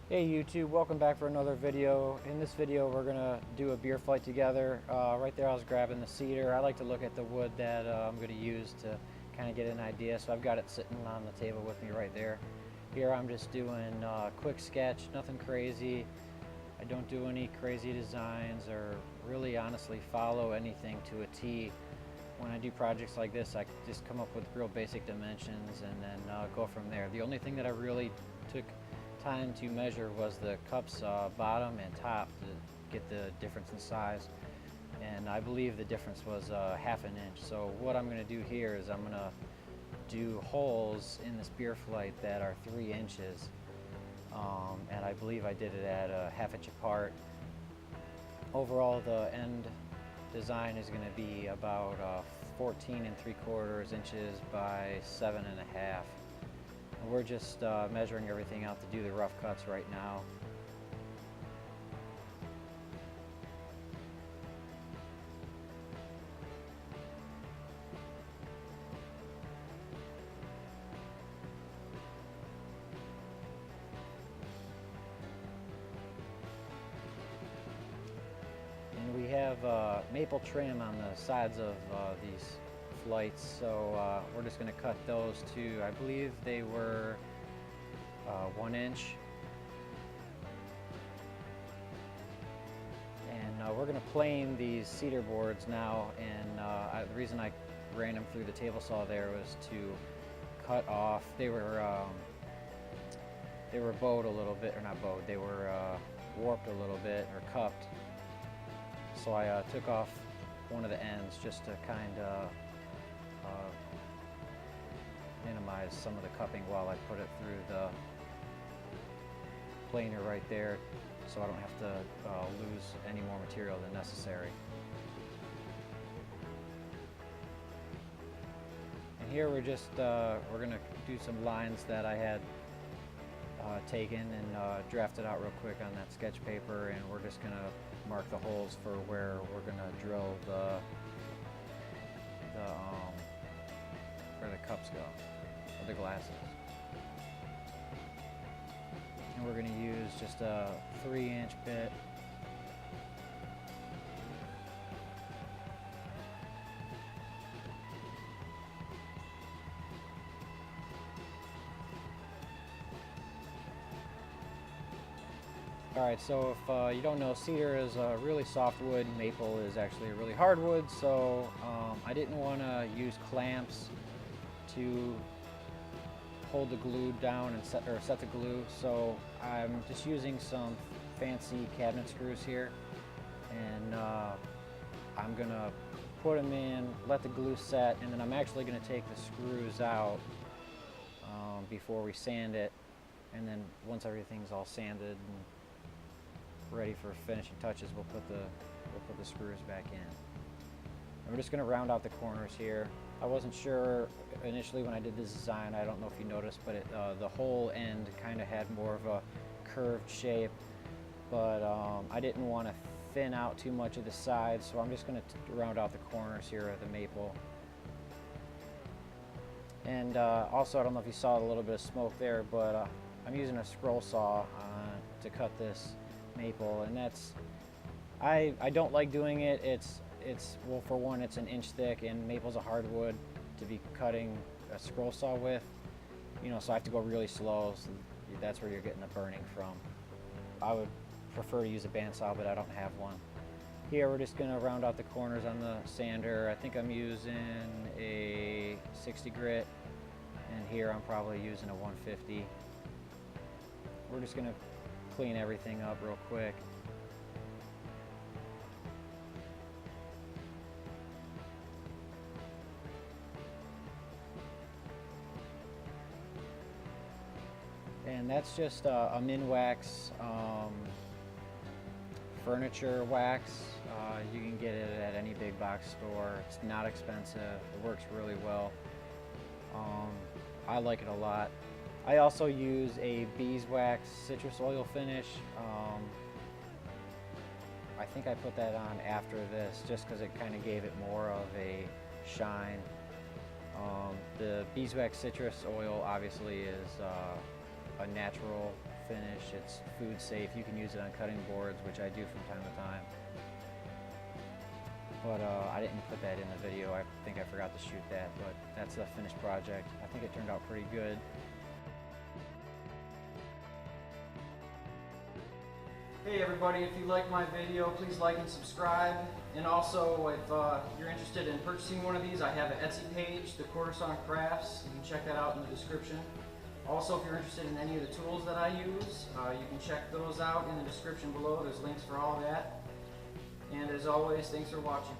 Hey YouTube, welcome back for another video. In this video we're going to do a beer flight together. Right there I was grabbing the cedar. I like to look at the wood that I'm going to use to kind of get an idea, so I've got it sitting on the table with me right there. Here I'm just doing a quick sketch, nothing crazy. I don't do any crazy designs or really honestly follow anything to a T. When I do projects like this, I just come up with real basic dimensions and then go from there. The only thing that I really took time to measure was the cup's bottom and top to get the difference in size, and I believe the difference was ½ an inch. So what I'm going to do here is I'm going to do holes in this beer flight that are 3 inches, and I believe I did it at a ½ inch apart. Overall, the end design is going to be about 14 3/4 inches by 7.5. We're just measuring everything out to do the rough cuts right now. And we have maple trim on the sides of these flights, so we're just going to cut those to, I believe they were 1 inch, and we're going to plane these cedar boards now, and the reason I ran them through the table saw there was to cut off, they were bowed a little bit, or not bowed, they were warped a little bit, or cupped, so I took off one of the ends just to kind of minimize some of the cupping while I put it through the planer right there, so I don't have to lose any more material than necessary. And here we're just we're going to do some lines that I had taken and drafted out real quick on that sketch paper, and we're just going to mark the holes for where we're going to drill where the cups go, or the glasses. And we're going to use just a 3-inch bit. Alright, so if you don't know, cedar is a really soft wood, maple is actually a really hard wood, so I didn't want to use clamps to hold the glue down and set the glue, so I'm just using some fancy cabinet screws here, and I'm gonna put them in, let the glue set, and then I'm actually gonna take the screws out before we sand it, and then once everything's all sanded and ready for finishing touches, we'll put the screws back in. And we're just going to round out the corners here. I wasn't sure initially when I did this design, I don't know if you noticed, but the whole end kind of had more of a curved shape, but I didn't want to thin out too much of the sides, so I'm just going to round out the corners here of the maple. And also, I don't know if you saw a little bit of smoke there, but I'm using a scroll saw to cut this maple, and that's, I don't like doing it. It's well, for one, it's an inch thick, and maple's a hard wood to be cutting a scroll saw with, you know, so I have to go really slow, so that's where you're getting the burning from. I would prefer to use a bandsaw, but I don't have one. Here we're just going to round out the corners on the sander. I think I'm using a 60 grit, and here I'm probably using a 150. We're just going to clean everything up real quick. And that's just a Minwax furniture wax. You can get it at any big box store. It's not expensive. It works really well. I like it a lot. I also use a beeswax citrus oil finish. I think I put that on after this just because it kind of gave it more of a shine. The beeswax citrus oil obviously is a natural finish. It's food safe. You can use it on cutting boards, which I do from time to time. But I didn't put that in the video. I think I forgot to shoot that, but that's the finished project. I think it turned out pretty good. Hey everybody, if you like my video, please like and subscribe. And also, if you're interested in purchasing one of these, I have an Etsy page, The Coruscant Crafts. You can check that out in the description. Also, if you're interested in any of the tools that I use, you can check those out in the description below. There's links for all that. And as always, thanks for watching.